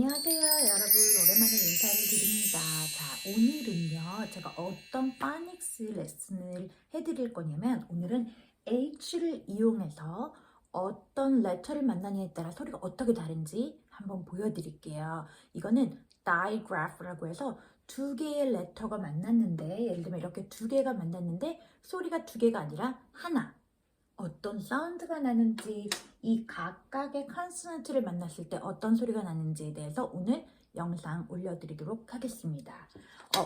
안녕하세요, 여러분. 오랜만에 인사를 드립니다. 자, 오늘은요, 제가 어떤 파닉스 레슨을 해드릴 거냐면, 오늘은 H를 이용해서 어떤 레터를 만나냐에 따라 소리가 어떻게 다른지 한번 보여드릴게요. 이거는 digraph라고 해서 두 개의 레터가 만났는데, 예를 들면 이렇게 두 개가 만났는데, 소리가 두 개가 아니라 하나. 어떤 사운드가 나는지, 이 각각의 컨소넌트를 만났을 때 어떤 소리가 나는지에 대해서 오늘 영상 올려드리도록 하겠습니다.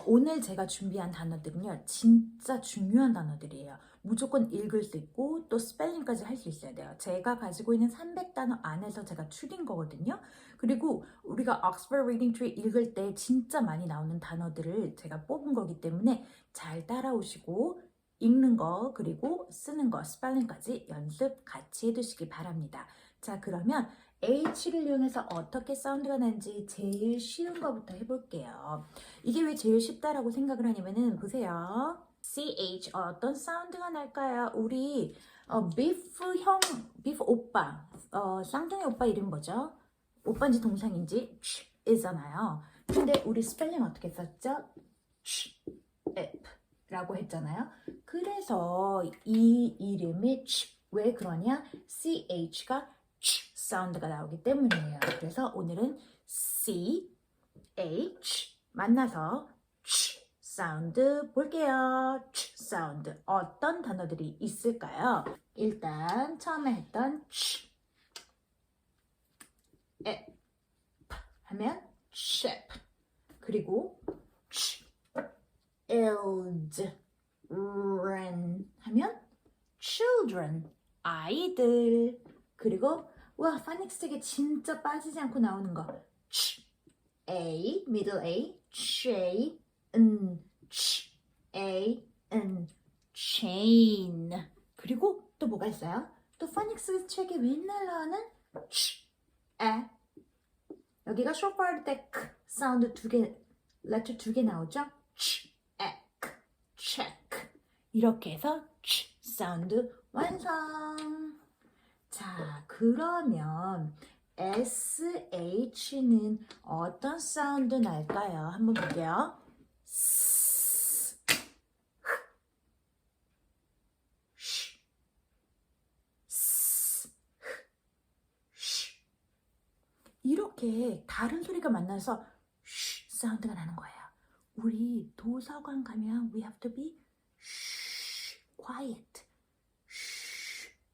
오늘 제가 준비한 단어들은요, 진짜 중요한 단어들이에요. 무조건 읽을 수 있고 또 스펠링까지 할 수 있어야 돼요. 제가 가지고 있는 300단어 안에서 제가 추린 거거든요. 그리고 우리가 Oxford Reading Tree 읽을 때 진짜 많이 나오는 단어들을 제가 뽑은 거기 때문에 잘 따라오시고 읽는 거 그리고 쓰는 거 스펠링까지 연습 같이 해두시기 바랍니다. 자, 그러면 H를 이용해서 어떻게 사운드가 나는지 제일 쉬운 거부터 해볼게요. 이게 왜 제일 쉽다라고 생각을 하냐면은 보세요. CH 어떤 사운드가 날까요? 우리 비프 오빠 쌍둥이 오빠 이름 뭐죠? 오빠인지 동생인지 이잖아요. 근데 우리 스펠링 어떻게 썼죠? 라고 했잖아요. 그래서 이 이름이 왜 그러냐? CH가 사운드가 나오기 때문이에요. 그래서 오늘은 C, H 만나서 사운드 볼게요. 사운드 어떤 단어들이 있을까요? 일단 처음에 했던 에 하면 ship 그리고 children 하면 children 아이들 그리고 와 파닉스 책에 진짜 빠지지 않고 나오는 거 A middle A chain chain 그리고 또 뭐가 있어요? 또 파닉스 책에 맨날 나오는 에 여기가 쇼파 할 때 사운드 레터 두 개 나오죠? check 이렇게 해서 사운드 완성. 자, 그러면 SH는 어떤 사운드 날까요? 한번 볼게요. 스, 쉬, 스, 쉬. 이렇게 다른 소리가 만나서 쉬 사운드가 나는 거예요. 우리 도서관 가면 we have to be quiet.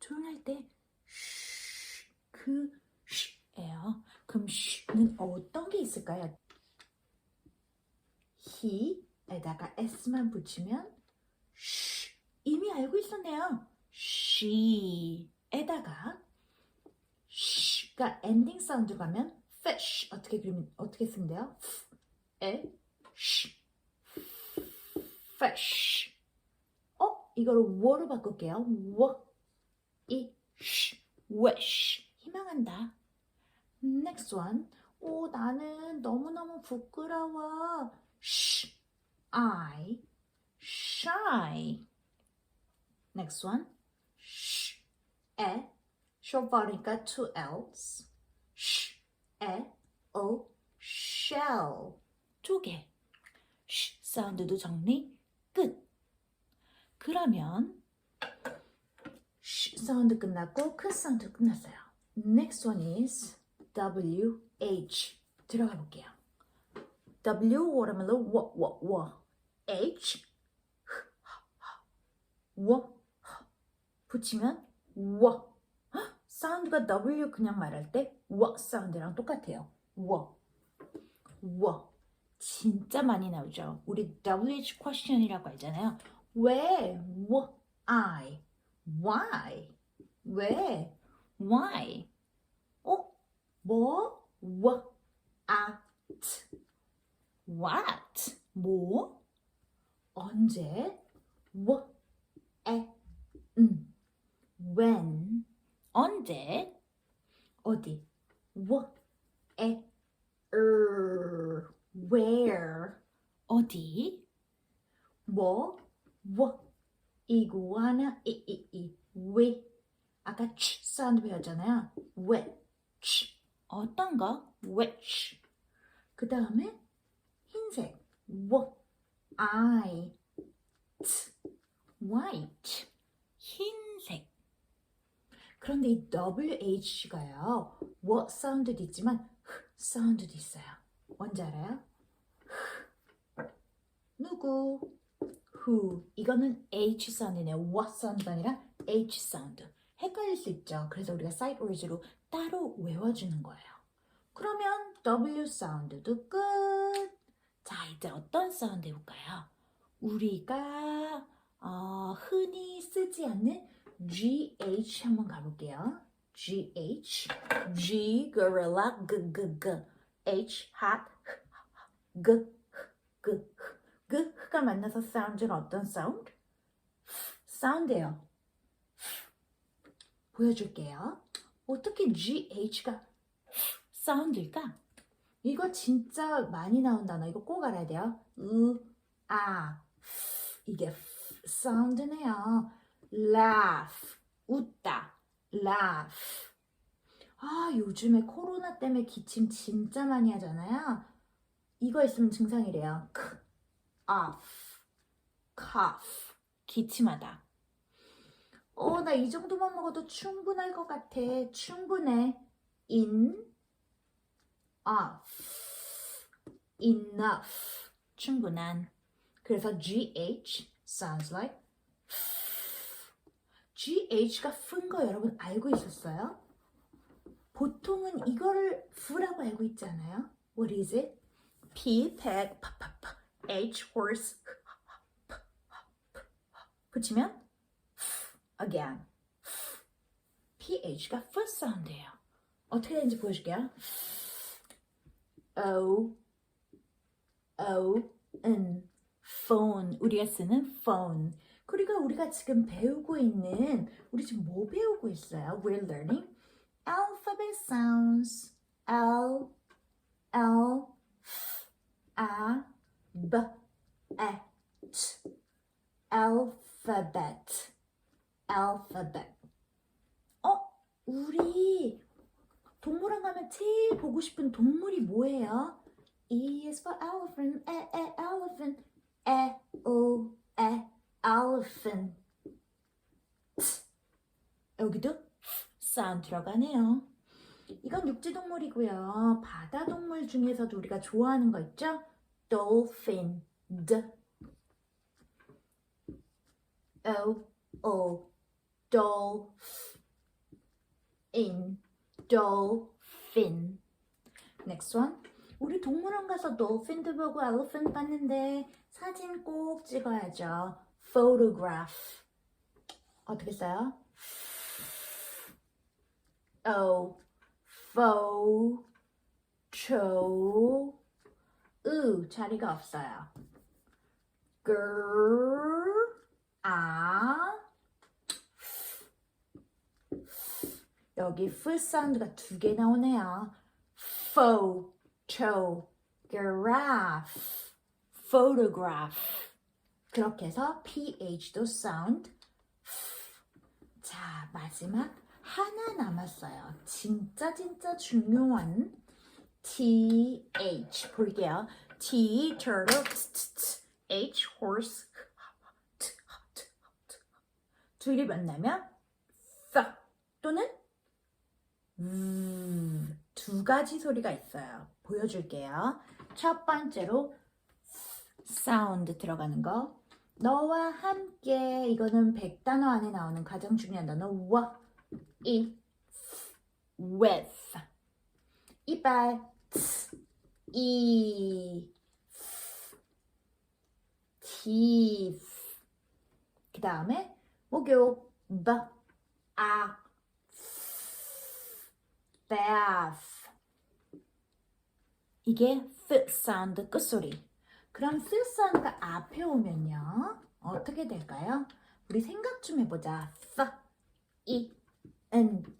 조용할 때 그 쉬예요. 그럼 쉬는 어떤 게 있을까요? he에다가 s만 붙이면 쉬. 이미 알고 있었네요. she에다가 쉬가 엔딩 사운드 가면 fish 어떻게 쓰면 돼요? fish. 이거를 워로 바꿀게요. wish. 희망한다. Next one. 나는 너무너무 부끄러워. I shy. Next one. short 버리니까 two L's. shell. 쪼개. 사운드도 정리 끝. 그러면 사운드 끝났고 크 사운드 끝났어요. Next one is WH. 들어가 볼게요. W watermelon 워 H 워 붙이면 워. 사운드가 W 그냥 말할 때 워 사운드랑 똑같아요. 워 진짜 많이 나오죠. 우리 WH question이라고 알잖아요. 왜? why? 왜? why? 뭐? what? 뭐? 언제? when? 언제? 어디? where? 어디? 이구아나 왜 아까 사운드 배웠잖아요. which 어떤 거? which 그 다음에 흰색. white. white. 흰색. 그런데 이 WH가요. what 사운드도 있지만 사운드도 있어요. 뭔지 알아요? 누구? who. 이거는 H 사운드네요. what 사운드가 아니라 H 사운드. 헷갈릴 수 있죠. 그래서 우리가 sight words로 따로 외워주는 거예요. 그러면 W 사운드도 끝. 자, 이제 어떤 사운드 해볼까요? 우리가 흔히 쓰지 않는 GH 한번 가볼게요. GH, G, gorilla, G, H, hot, G, G가 만나서 사운드는 어떤 사운드? 사운드예요. 보여줄게요. 어떻게 GH가 사운드일까? 이거 진짜 많이 나온 단어. 이거 꼭 알아야 돼요. 이게 사운드네요. laugh, 웃다. laugh. 요즘에 코로나 때문에 기침 진짜 많이 하잖아요. 이거 있으면 증상이래요. cough, cough. 기침하다. 나 이 정도만 먹어도 충분할 것 같아. 충분해. enough, 충분한. 그래서 GH sounds like GH가 푼 거 여러분 알고 있었어요? 보통은 이거를 F라고 알고 있지 않아요? What is it? P, pig, H, horse 붙이면 again PH가 F 사운드예요. 어떻게 되는지 보여줄게요. O, N, phone. 우리가 쓰는 phone. 그리고 우리가 지금 배우고 있는, 우리 지금 뭐 배우고 있어요? We're learning alphabet sounds. L, F, A, B, E, T. alphabet. 우리 동물원 가면 제일 보고 싶은 동물이 뭐예요? E is for elephant, elephant, elephant. 여기도 사운드 들어가네요. 이건 육지동물이고요. 바다동물 중에서도 우리가 좋아하는 거 있죠? dolphin, dolphin. Next one. 우리 동물원 가서 dolphin도 보고 elephant 봤는데 사진 꼭 찍어야죠. photograph. 어떻게 써요? 자리가 없어요. 여기 F 사운드가 2개 나오네요. photograph. 그렇게 해서 PH도 사운드. 자, 마지막 하나 남았어요. 진짜 중요한 TH 볼게요. T, turtle, H, horse. 둘이 만나면 또는 두 가지 소리가 있어요. 보여줄게요. 첫 번째로 사운드 들어가는 거. 너와 함께. 이거는 100단어 안에 나오는 가장 중요한 단어. with. 이빨 teeth. 그 다음에 목욕 bath. 이게 F 사운드 끝소리. 그럼 F 사운드가 앞에 오면요 어떻게 될까요? 우리 생각 좀 해보자. think.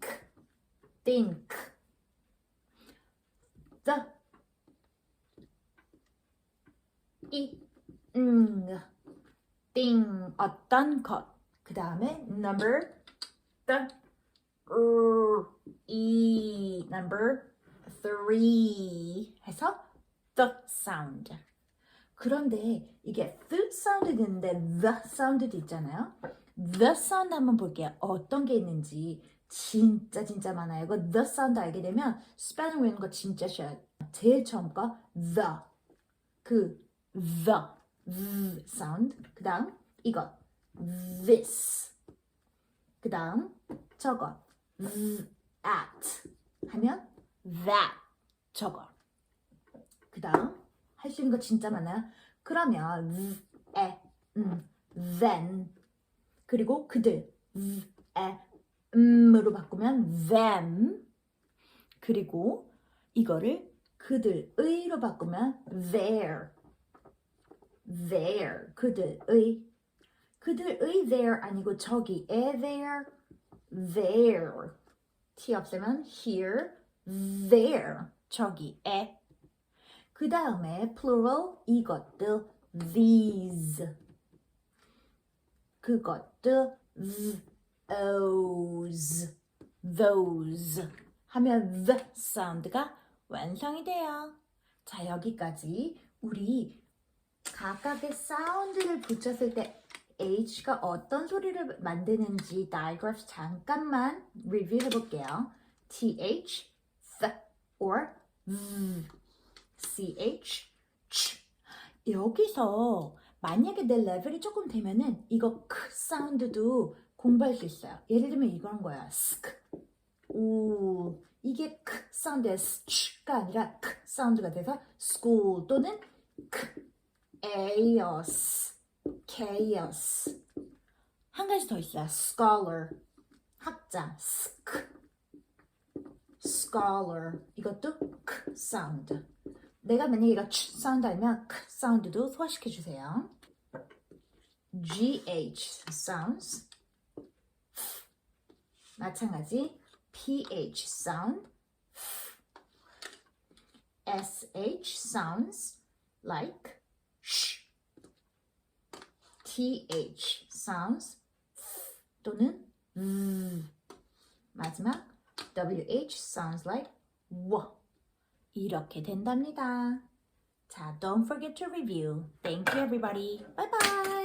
thing. 어떤 것. 그 다음에 number number 3 해서 the sound. 그런데 이게 the sound도 있는데 the sound도 있잖아요. the sound 한번 볼게요. 어떤 게 있는지 진짜 많아요. 이거 the sound 알게 되면 스페링 외우는 거 진짜 쉬워요. 제일 처음 거 the the sound. 그 다음 이거 this. 그 다음 저거 at 하면 that 저거. 그 다음 할 수 있는 거 진짜 많아요. 그러면 then 그리고 그들 으로 바꾸면 them 그리고 이거를 그들의로 바꾸면 their 그들의 their 아니고 저기에 their T 없으면 here there 저기에 그 다음에 plural 이것들 these 그것들 those 하면 the 사운드가 완성이 돼요. 자 여기까지 우리 각각의 사운드를 붙였을 때 H가 어떤 소리를 만드는지 다이그래프 잠깐만 리뷰해 볼게요. TH, th or CH, ch. 여기서 만약에 내 레벨이 조금 되면은 이거 크 사운드도 공부할 수 있어요. 예를 들면 이런 거야. 스크. 오, 이게 크 사운드의 스가 아니라 크 사운드가 돼서 school 또는 크 chaos. 한 가지 더 있어요. scholar. 학자. scholar. 이것도 크 사운드. 내가 만약에 이거 치 사운드 알면 크 사운드도 소화시켜 주세요. GH sounds. 마찬가지. PH sound. SH sounds like sh. TH sounds 또는 마지막 WH sounds like w. 이렇게 된답니다. 자, don't forget to review. Thank you everybody. Bye bye.